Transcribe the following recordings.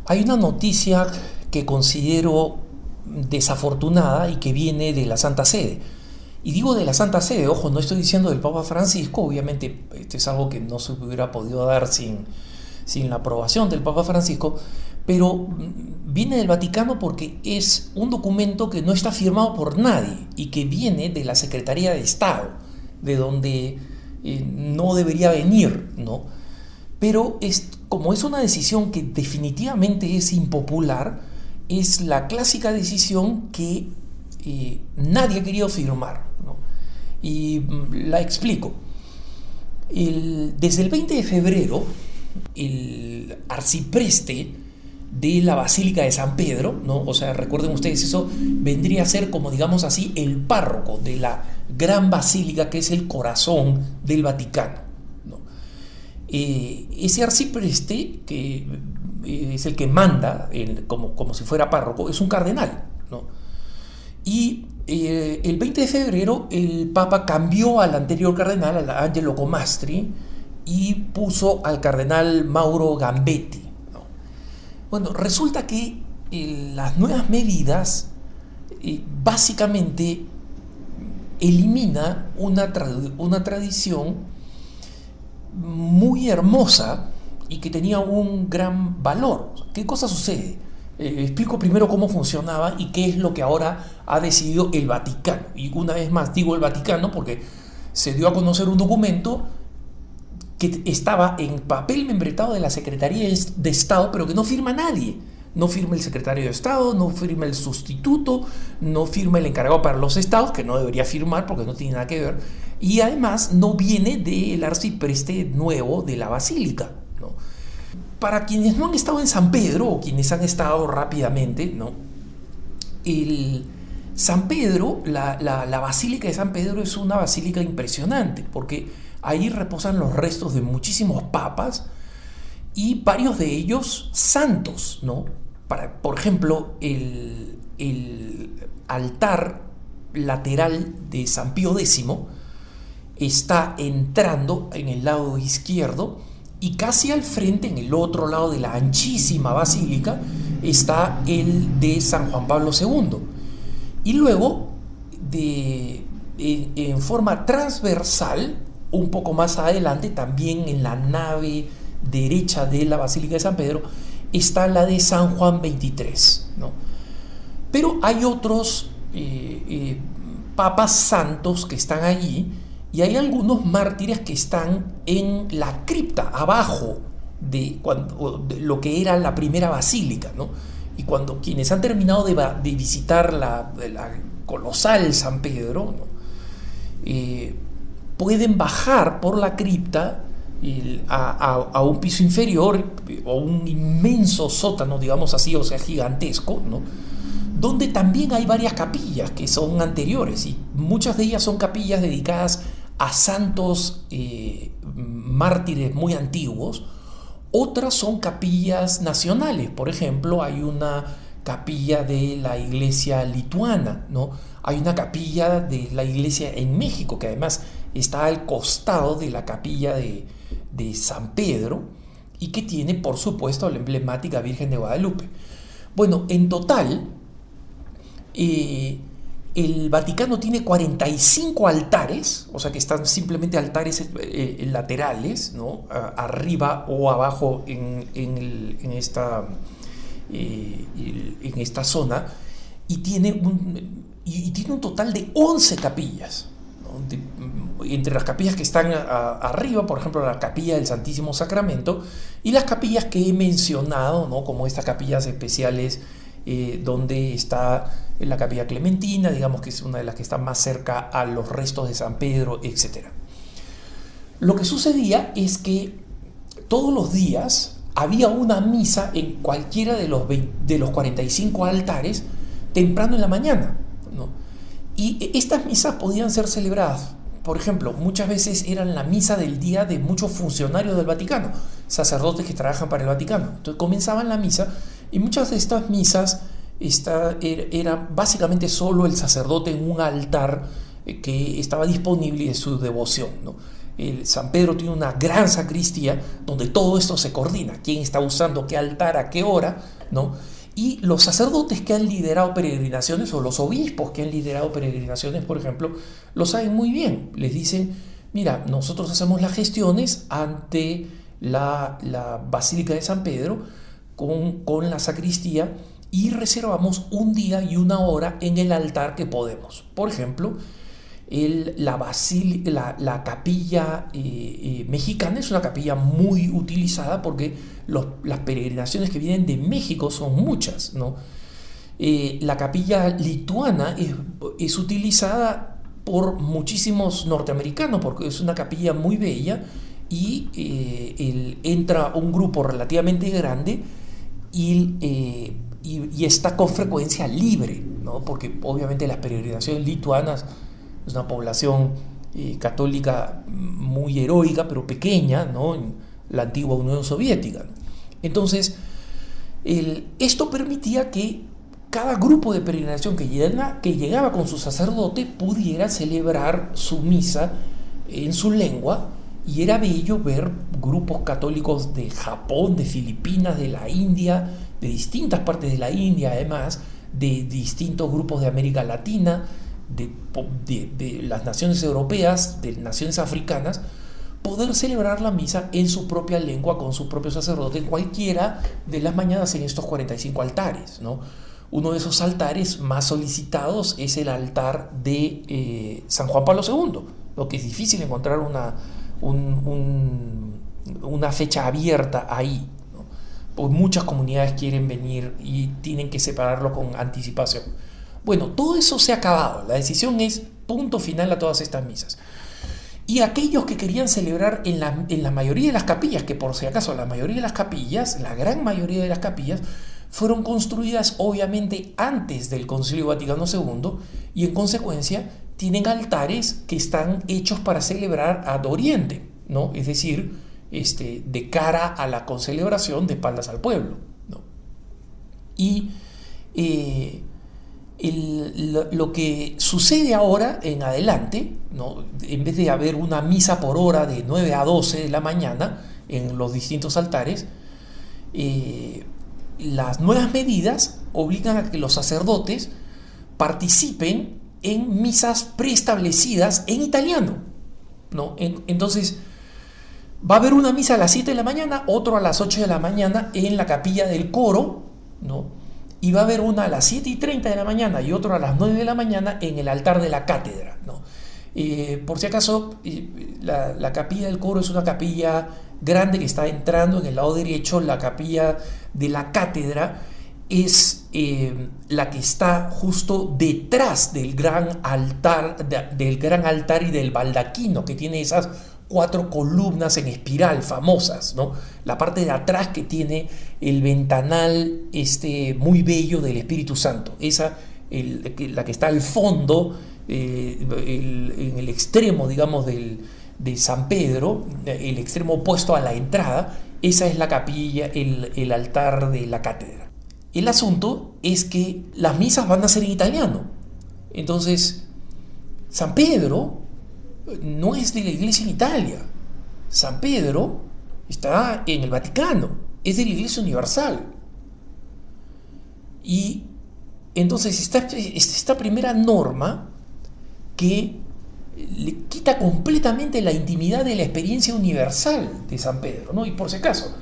Hay una noticia que considero desafortunada y que viene de la Santa Sede. Y digo de la Santa Sede, ojo, no estoy diciendo del Papa Francisco, obviamente este es algo que no se hubiera podido dar sin la aprobación del Papa Francisco, pero viene del Vaticano porque es un documento que no está firmado por nadie y que viene de la Secretaría de Estado, de donde no debería venir, ¿no? Pero como es una decisión que definitivamente es impopular, es la clásica decisión que nadie ha querido firmar, ¿no? Y la explico. Desde el 20 de febrero, el arcipreste de la Basílica de San Pedro, ¿no? O sea, recuerden ustedes, eso vendría a ser, como digamos así, el párroco de la gran basílica que es el corazón del Vaticano, ¿no? Ese arcipreste, que es el que manda como si fuera párroco, es un cardenal, ¿no? Y el 20 de febrero el Papa cambió al anterior cardenal, a Angelo Comastri, y puso al cardenal Mauro Gambetti, ¿no? Bueno, resulta que las nuevas medidas básicamente elimina una tradición muy hermosa y que tenía un gran valor. ¿Qué cosa sucede? Explico primero cómo funcionaba y qué es lo que ahora ha decidido el Vaticano. Y una vez más digo el Vaticano porque se dio a conocer un documento que estaba en papel membretado de la Secretaría de Estado, pero que no firma nadie. No firma el secretario de Estado, no firma el sustituto, no firma el encargado para los estados, que no debería firmar porque no tiene nada que ver, y además no viene del arcipreste nuevo de la Basílica, ¿no? Para quienes no han estado en San Pedro, o quienes han estado rápidamente, ¿no? San Pedro, la Basílica de San Pedro es una basílica impresionante, porque ahí reposan los restos de muchísimos papas y varios de ellos santos, ¿no? Por ejemplo, el altar lateral de San Pío X está entrando en el lado izquierdo y casi al frente, en el otro lado de la anchísima basílica, está el de San Juan Pablo II. Y luego, en forma transversal, un poco más adelante, también en la nave derecha de la Basílica de San Pedro, está la de San Juan XXIII, ¿no? Pero hay otros papas santos que están allí, y hay algunos mártires que están en la cripta, abajo de lo que era la primera basílica, ¿no? Y cuando quienes han terminado de visitar la colosal San Pedro, ¿no? Pueden bajar por la cripta a un piso inferior, o un inmenso sótano, digamos así, o sea, gigantesco, ¿no? Donde también hay varias capillas que son anteriores, y muchas de ellas son capillas dedicadas a santos mártires muy antiguos. Otras son capillas nacionales. Por ejemplo, hay una capilla de la iglesia lituana, ¿no? Hay una capilla de la iglesia en México, que además está al costado de la capilla de San Pedro, y que tiene, por supuesto, la emblemática Virgen de Guadalupe. Bueno, en total, el Vaticano tiene 45 altares, o sea que están simplemente altares laterales, ¿no? Arriba o abajo en esta zona, y tiene un total de 11 capillas, ¿no? Entre las capillas que están arriba, por ejemplo, la capilla del Santísimo Sacramento, y las capillas que he mencionado, ¿no? Como estas capillas especiales, donde está la capilla Clementina, digamos que es una de las que está más cerca a los restos de San Pedro, etc. Lo que sucedía es que todos los días había una misa en cualquiera de los 45 altares temprano en la mañana, ¿no? Y estas misas podían ser celebradas, por ejemplo, muchas veces eran la misa del día de muchos funcionarios del Vaticano, sacerdotes que trabajan para el Vaticano. Entonces comenzaban la misa, y muchas de estas misas era básicamente solo el sacerdote en un altar que estaba disponible de su devoción, ¿no? San Pedro tiene una gran sacristía donde todo esto se coordina, quién está usando qué altar a qué hora, ¿no? Y los sacerdotes que han liderado peregrinaciones, o los obispos que han liderado peregrinaciones, por ejemplo, lo saben muy bien. Les dicen, mira, nosotros hacemos las gestiones ante la Basílica de San Pedro con la sacristía y reservamos un día y una hora en el altar que podemos. Por ejemplo, la capilla mexicana es una capilla muy utilizada porque las peregrinaciones que vienen de México son muchas, ¿no? La capilla lituana es utilizada por muchísimos norteamericanos porque es una capilla muy bella y entra un grupo relativamente grande y está con frecuencia libre, ¿no? Porque obviamente las peregrinaciones lituanas es una población católica muy heroica, pero pequeña, ¿no? En la antigua Unión Soviética. Entonces, esto permitía que cada grupo de peregrinación que llegaba con su sacerdote pudiera celebrar su misa en su lengua, y era bello ver grupos católicos de Japón, de Filipinas, de la India, de distintas partes de la India, además, de distintos grupos de América Latina, de las naciones europeas, de naciones africanas, poder celebrar la misa en su propia lengua, con su propio sacerdote, en cualquiera de las mañanas en estos 45 altares, ¿no? Uno de esos altares más solicitados es el altar de San Juan Pablo II, lo que es difícil encontrar una fecha abierta ahí, ¿no? Porque muchas comunidades quieren venir y tienen que separarlo con anticipación. Bueno, todo eso se ha acabado. La decisión es punto final a todas estas misas. Y aquellos que querían celebrar en la mayoría de las capillas, que por si acaso la mayoría de las capillas, la gran mayoría de las capillas, fueron construidas obviamente antes del Concilio Vaticano II y en consecuencia tienen altares que están hechos para celebrar ad oriente, ¿no? Es decir, de cara a la concelebración, de espaldas al pueblo, ¿no? Y lo que sucede ahora en adelante, ¿no? En vez de haber una misa por hora de 9 a 12 de la mañana en los distintos altares, las nuevas medidas obligan a que los sacerdotes participen en misas preestablecidas en italiano, ¿no? Entonces va a haber una misa a las 7 de la mañana, otro a las 8 de la mañana en la capilla del coro, ¿no? Y va a haber una a las 7:30 de la mañana y otro a las 9 de la mañana en el altar de la cátedra, ¿no? Por si acaso, la capilla del coro es una capilla grande que está entrando en el lado derecho. La capilla de la cátedra es la que está justo detrás del gran altar y del baldaquino, que tiene esas 4 columnas en espiral famosas, ¿no? La parte de atrás que tiene el ventanal muy bello del Espíritu Santo, la que está al fondo, en el extremo, digamos, de San Pedro, el extremo opuesto a la entrada. Esa es la capilla, el altar de la cátedra. El asunto es que las misas van a ser en italiano. Entonces, San Pedro no es de la iglesia en Italia. San Pedro está en el Vaticano, es de la Iglesia Universal. Y entonces esta primera norma que le quita completamente la intimidad de la experiencia universal de San Pedro, ¿no? Y por si acaso,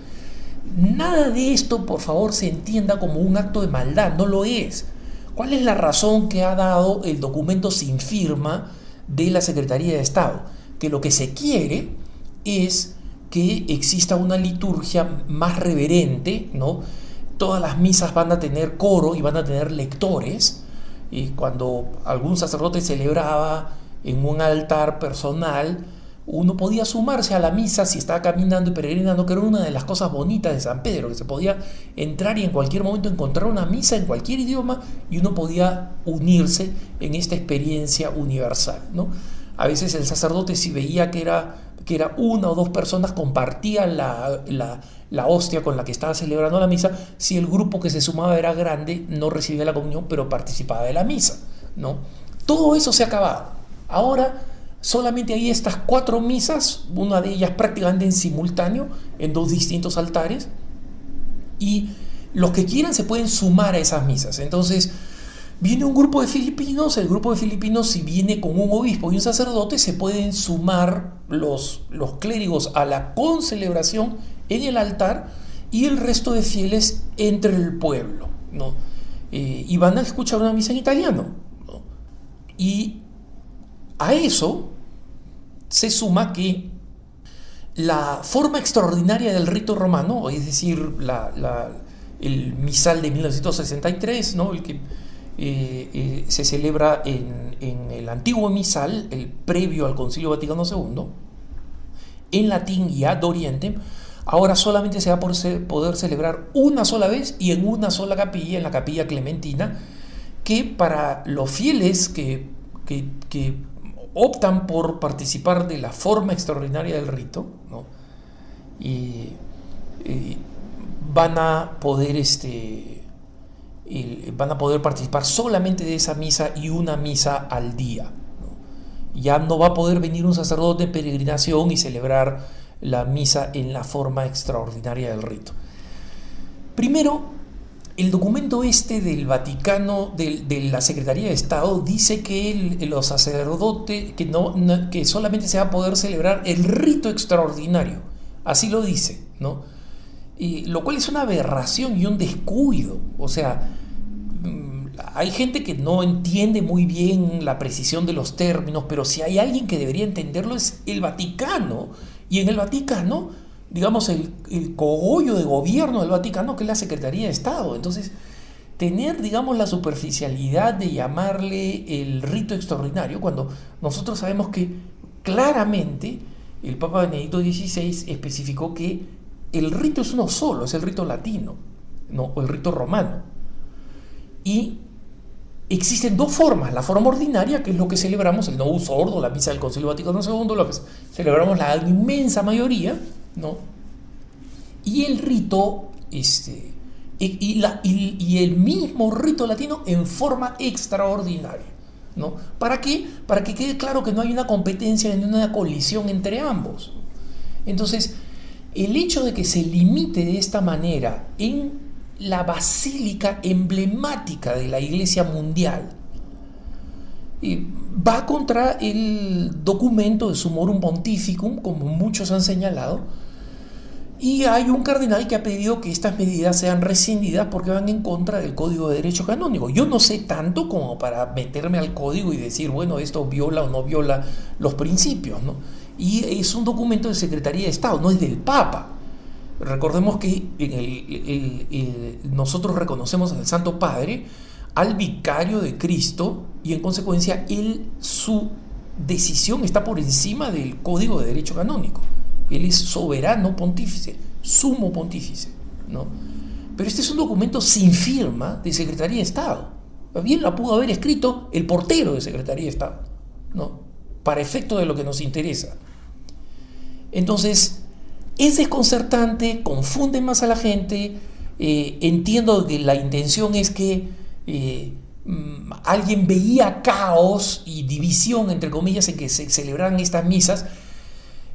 nada de esto, por favor, se entienda como un acto de maldad, no lo es. ¿Cuál es la razón que ha dado el documento sin firma de la Secretaría de Estado? Que lo que se quiere es que exista una liturgia más reverente, ¿no? Todas las misas van a tener coro y van a tener lectores. Y cuando algún sacerdote celebraba en un altar personal, uno podía sumarse a la misa si estaba caminando y peregrinando, que era una de las cosas bonitas de San Pedro, que se podía entrar y en cualquier momento encontrar una misa en cualquier idioma y uno podía unirse en esta experiencia universal, ¿no? A veces el sacerdote, si veía que era una o dos personas, compartían la hostia con la que estaba celebrando la misa. Si el grupo que se sumaba era grande, no recibía la comunión, pero participaba de la misa, ¿no? Todo eso se ha acabado. Ahora solamente hay estas 4 misas, una de ellas prácticamente en simultáneo, en 2 distintos altares, y los que quieran se pueden sumar a esas misas. Entonces viene un grupo de filipinos, el grupo de filipinos, si viene con un obispo y un sacerdote, se pueden sumar los clérigos a la concelebración en el altar y el resto de fieles entre el pueblo, ¿no? Y van a escuchar una misa en italiano, ¿no? Y a eso se suma que la forma extraordinaria del rito romano, es decir, el misal de 1963, ¿no? El que se celebra en el antiguo misal, el previo al Concilio Vaticano II, en latín y ad orientem, ahora solamente se va a poder celebrar una sola vez y en una sola capilla, en la Capilla Clementina, que para los fieles que optan por participar de la forma extraordinaria del rito, ¿no? Van a poder participar solamente de esa misa y una misa al día, ¿no? Ya no va a poder venir un sacerdote de peregrinación y celebrar la misa en la forma extraordinaria del rito. Primero, el documento del Vaticano, de la Secretaría de Estado, dice que los sacerdotes, que solamente se va a poder celebrar el rito extraordinario. Así lo dice, ¿no? Lo cual es una aberración y un descuido. O sea, hay gente que no entiende muy bien la precisión de los términos, pero si hay alguien que debería entenderlo es el Vaticano. Y en el Vaticano, digamos, el cogollo de gobierno del Vaticano, que es la Secretaría de Estado. Entonces, tener, digamos, la superficialidad de llamarle el rito extraordinario, cuando nosotros sabemos que claramente el Papa Benedicto XVI especificó que el rito es uno solo, es el rito latino, ¿no? O el rito romano. Y existen 2 formas: la forma ordinaria, que es lo que celebramos, el Novus Ordo, la misa del Concilio Vaticano II, lo que celebramos la inmensa mayoría, ¿no? Y el rito, y el mismo rito latino en forma extraordinaria, ¿no? ¿Para qué? Para que quede claro que no hay una competencia ni una colisión entre ambos. Entonces, el hecho de que se limite de esta manera en la basílica emblemática de la Iglesia mundial va contra el documento de Summorum Pontificum, como muchos han señalado, y hay un cardenal que ha pedido que estas medidas sean rescindidas porque van en contra del Código de Derecho Canónico. Yo no sé tanto como para meterme al código y decir, bueno, esto viola o no viola los principios, ¿no? Y es un documento de Secretaría de Estado, no es del Papa. Recordemos que nosotros reconocemos al Santo Padre, al Vicario de Cristo, y en consecuencia su decisión está por encima del Código de Derecho Canónico. Él es soberano pontífice, sumo pontífice, ¿no? Pero este es un documento sin firma de Secretaría de Estado. Bien la pudo haber escrito el portero de Secretaría de Estado, ¿no? Para efecto de lo que nos interesa. Entonces, es desconcertante, confunde más a la gente. Entiendo que la intención es que alguien veía caos y división, entre comillas, en que se celebraran estas misas.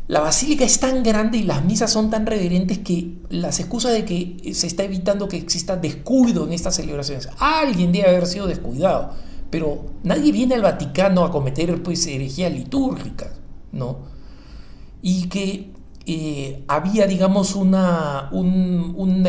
La basílica es tan grande y las misas son tan reverentes que las excusas de que se está evitando que exista descuido en estas celebraciones. Alguien debe haber sido descuidado, pero nadie viene al Vaticano a cometer, pues, herejías litúrgicas, ¿no? Y que había, digamos, una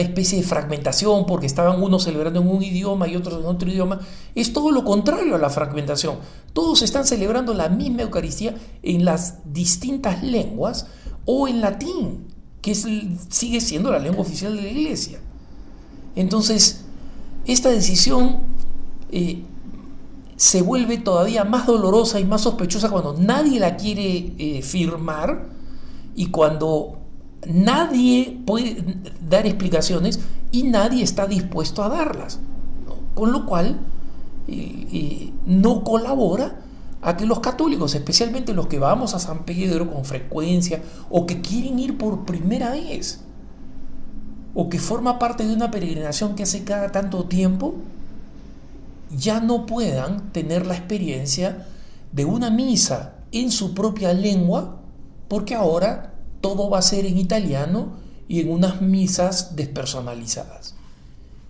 especie de fragmentación porque estaban unos celebrando en un idioma y otros en otro idioma. Es todo lo contrario a la fragmentación. Todos están celebrando la misma Eucaristía en las distintas lenguas o en latín, que sigue siendo la lengua oficial de la Iglesia. Entonces, esta decisión se vuelve todavía más dolorosa y más sospechosa cuando nadie la quiere firmar y cuando nadie puede dar explicaciones y nadie está dispuesto a darlas, ¿no? Con lo cual no colabora a que los católicos, especialmente los que vamos a San Pedro con frecuencia o que quieren ir por primera vez o que forma parte de una peregrinación que hace cada tanto tiempo, ya no puedan tener la experiencia de una misa en su propia lengua, porque ahora todo va a ser en italiano y en unas misas despersonalizadas.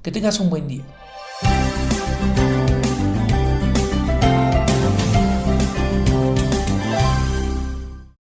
Que tengas un buen día.